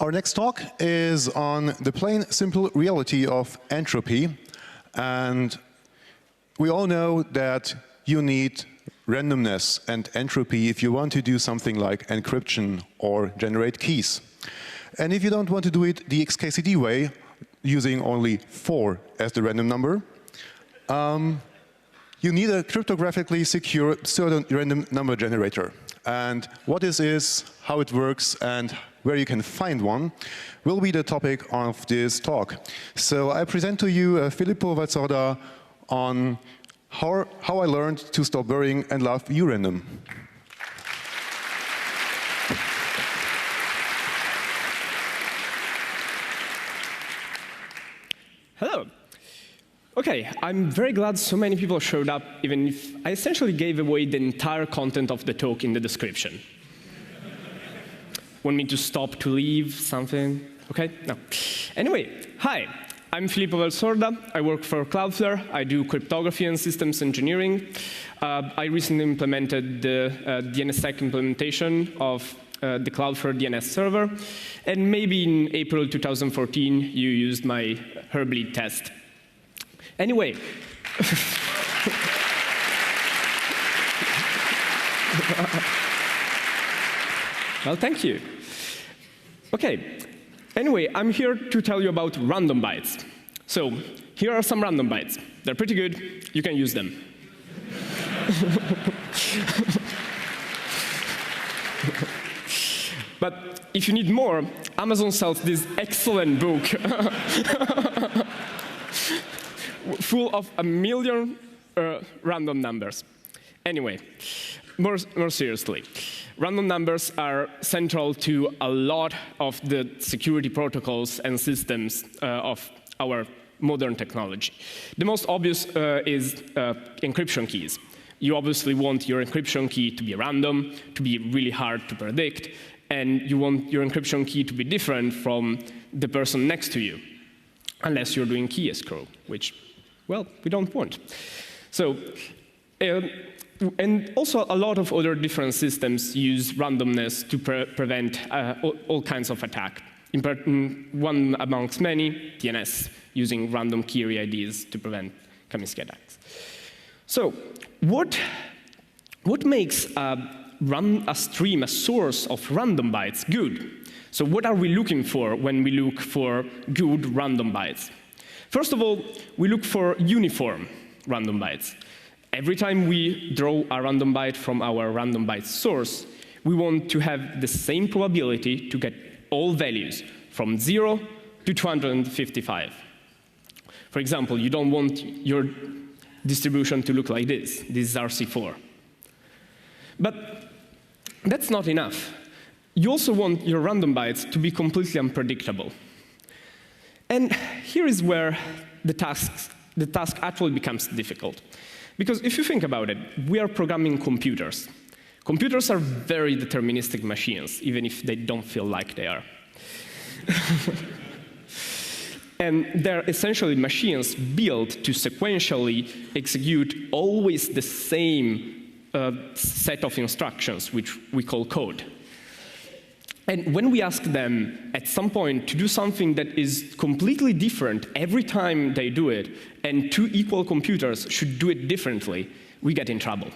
Our next talk is on the plain, simple reality of entropy. And we all know that you need randomness and entropy if you want to do something like encryption or generate keys. And if you don't want to do it the XKCD way, using only 4 as the random number, you need a cryptographically secure pseudo-random number generator. And what this is, how it works, and where you can find one will be the topic of this talk. So I present to you Filippo Valsorda on how I learned to stop worrying and love urandom. Hello. Okay, I'm very glad so many people showed up, even if I essentially gave away the entire content of the talk in the description. Want me to stop to leave something? Okay, no. Anyway, hi, I'm Filippo Valsorda. I work for Cloudflare. I do cryptography and systems engineering. I recently implemented the DNSSEC implementation of the Cloudflare DNS server. And maybe in April 2014, you used my Herbleed test. Anyway. Well, thank you. OK. Anyway, I'm here to tell you about random bytes. So here are some random bytes. They're pretty good. You can use them. But if you need more, Amazon sells this excellent book full of 1 million random numbers. Anyway, more seriously, random numbers are central to a lot of the security protocols and systems of our modern technology. The most obvious is encryption keys. You obviously want your encryption key to be random, to be really hard to predict, and you want your encryption key to be different from the person next to you, unless you're doing key escrow, which, well, we don't want. So, and also a lot of other different systems use randomness to prevent all kinds of attack. One amongst many, DNS, using random key re-IDs to prevent Kaminsky attacks. So, what makes a stream, a source of random bytes, good? So what are we looking for when we look for good random bytes? First of all, we look for uniform random bytes. Every time we draw a random byte from our random byte source, we want to have the same probability to get all values from 0 to 255. For example, you don't want your distribution to look like this. This is RC4. But that's not enough. You also want your random bytes to be completely unpredictable. And here is where the task actually becomes difficult. Because if you think about it, we are programming computers. Computers are very deterministic machines, even if they don't feel like they are. And they're essentially machines built to sequentially execute always the same set of instructions, which we call code. And when we ask them at some point to do something that is completely different every time they do it, and two equal computers should do it differently, we get in trouble.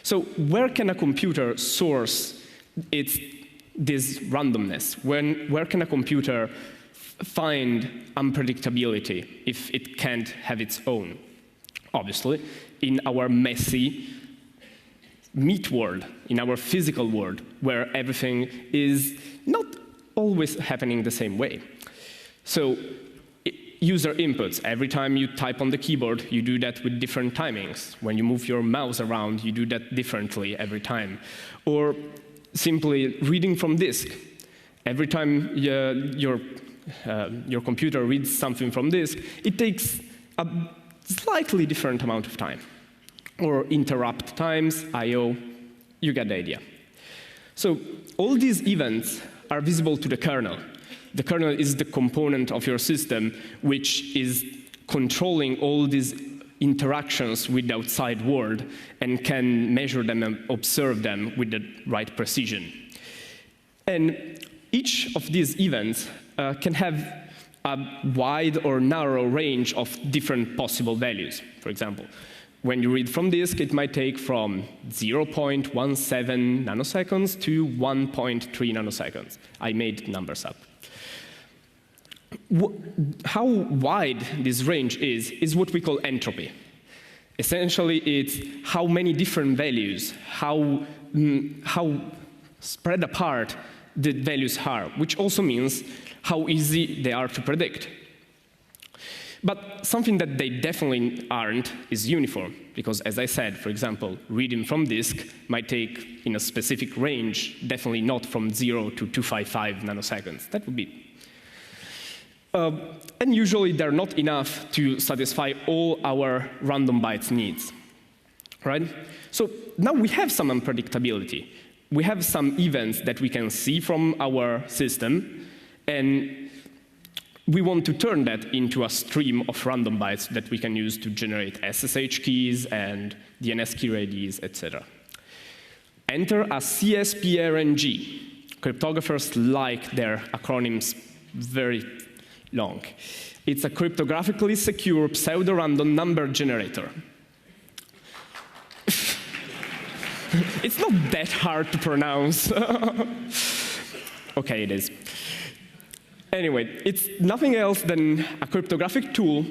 So where can a computer source this randomness? Where can a computer find unpredictability if it can't have its own? Obviously, in our messy meat world, in our physical world, where everything is not always happening the same way. So user inputs, every time you type on the keyboard, you do that with different timings. When you move your mouse around, you do that differently every time. Or simply reading from disk. Every time your computer reads something from disk, it takes a slightly different amount of time. Or interrupt times, I/O, you get the idea. So all these events are visible to the kernel. The kernel is the component of your system which is controlling all these interactions with the outside world and can measure them and observe them with the right precision. And Each of these events can have a wide or narrow range of different possible values. For example, when you read from disk, it might take from 0.17 nanoseconds to 1.3 nanoseconds. I made numbers up. How wide this range is what we call entropy. Essentially, it's how many different values, how spread apart the values are, which also means how easy they are to predict. But something that they definitely aren't is uniform, because as I said, for example, reading from disk might take in a specific range, definitely not from 0 to 255 nanoseconds. That would be. And usually they're not enough to satisfy all our random bytes needs, right? So now we have some unpredictability. We have some events that we can see from our system, and we want to turn that into a stream of random bytes that we can use to generate SSH keys and DNS key IDs, etc. Enter a CSPRNG. Cryptographers like their acronyms very long. It's a cryptographically secure pseudo-random number generator. It's not that hard to pronounce. Okay, it is. Anyway, it's nothing else than a cryptographic tool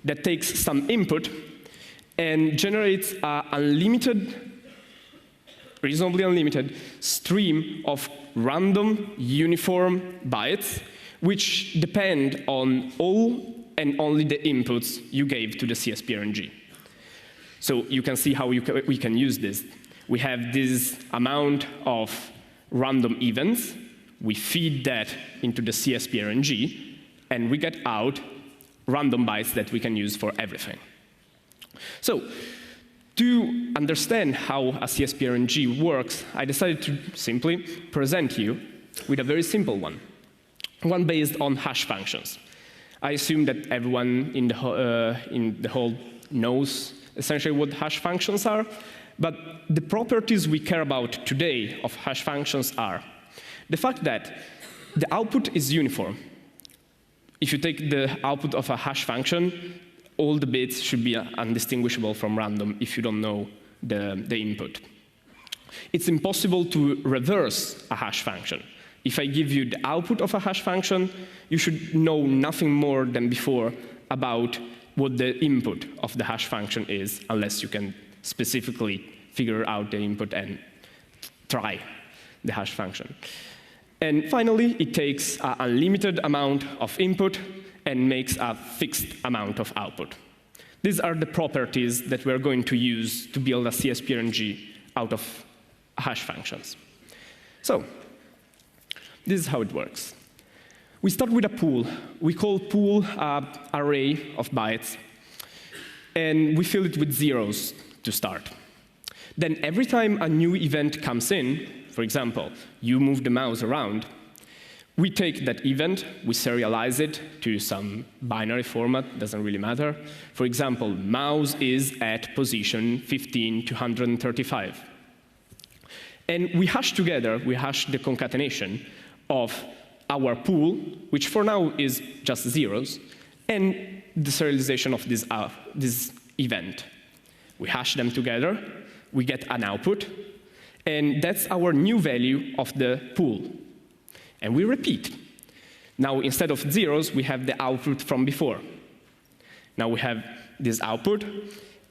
that takes some input and generates an unlimited, reasonably unlimited, stream of random uniform bytes which depend on all and only the inputs you gave to the CSPRNG. So you can see how we can use this. We have this amount of random events. We feed that into the CSPRNG, and we get out random bytes that we can use for everything. So to understand how a CSPRNG works, I decided to simply present you with a very simple one based on hash functions. I assume that everyone in the hall knows essentially what hash functions are, but the properties we care about today of hash functions are the fact that the output is uniform. If you take the output of a hash function, all the bits should be undistinguishable from random if you don't know the input. It's impossible to reverse a hash function. If I give you the output of a hash function, you should know nothing more than before about what the input of the hash function is, unless you can specifically figure out the input and try the hash function. And finally, it takes an unlimited amount of input and makes a fixed amount of output. These are the properties that we're going to use to build a CSPRNG out of hash functions. So this is how it works. We start with a pool. We call pool an array of bytes, and we fill it with zeros to start. Then every time a new event comes in, for example, you move the mouse around, we take that event, we serialize it to some binary format, doesn't really matter. For example, mouse is at position 15 to 135. And we hash together, we hash the concatenation of our pool, which for now is just zeros, and the serialization of this event. We hash them together, we get an output, and that's our new value of the pool. And we repeat. Now, instead of zeros, we have the output from before. Now we have this output,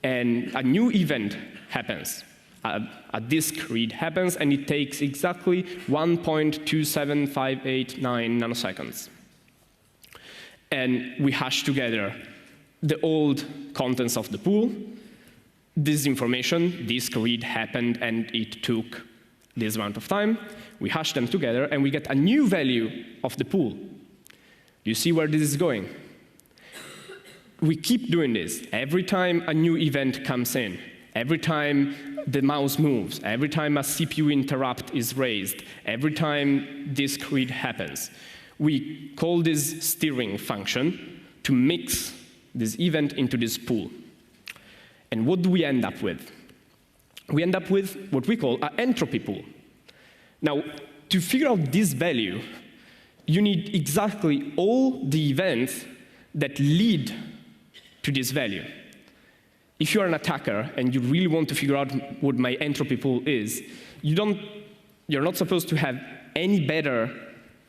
and a new event happens. A disk read happens, and it takes exactly 1.27589 nanoseconds. And we hash together the old contents of the pool, this information, disk read happened, and it took this amount of time. We hash them together, and we get a new value of the pool. Do you see where this is going? We keep doing this. Every time a new event comes in, every time the mouse moves, every time a CPU interrupt is raised, every time disk read happens, we call this steering function to mix this event into this pool. And what do we end up with? We end up with what we call an entropy pool. Now, to figure out this value, you need exactly all the events that lead to this value. If you're an attacker and you really want to figure out what my entropy pool is, you're not supposed to have any better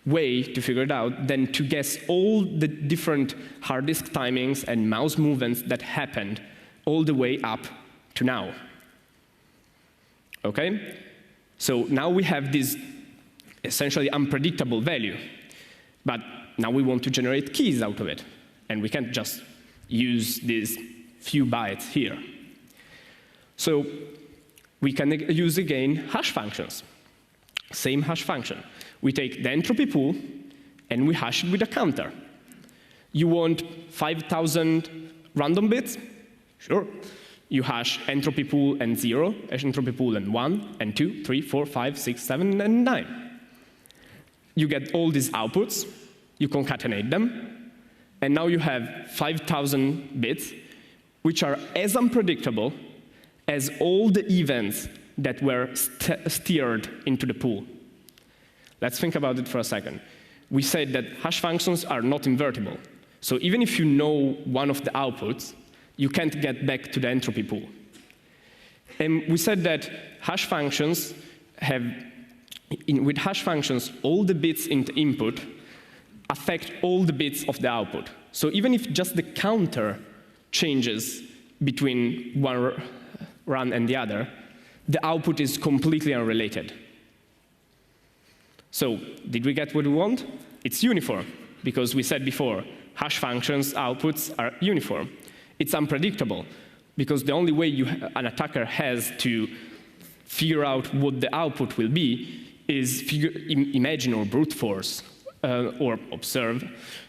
way to figure it out than to guess all the different hard disk timings and mouse movements that happened all the way up to now. Okay? So now we have this essentially unpredictable value, but now we want to generate keys out of it, and we can't just use these few bytes here. So we can use again hash functions. Same hash function. We take the entropy pool and we hash it with a counter. You want 5,000 random bits? Sure. You hash entropy pool and 0, entropy pool and 1, and 2, 3, 4, 5, 6, 7, and 9. You get all these outputs, you concatenate them, and now you have 5,000 bits, which are as unpredictable as all the events that were steered into the pool. Let's think about it for a second. We said that hash functions are not invertible. So even if you know one of the outputs, you can't get back to the entropy pool. And we said that hash functions have, with hash functions, all the bits in the input affect all the bits of the output. So even if just the counter changes between one run and the other, the output is completely unrelated. So did we get what we want? It's uniform, because we said before, hash functions' outputs are uniform. It's unpredictable, because the only way an attacker has to figure out what the output will be is imagine or brute force, or observe,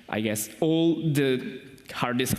I guess, all the hard disk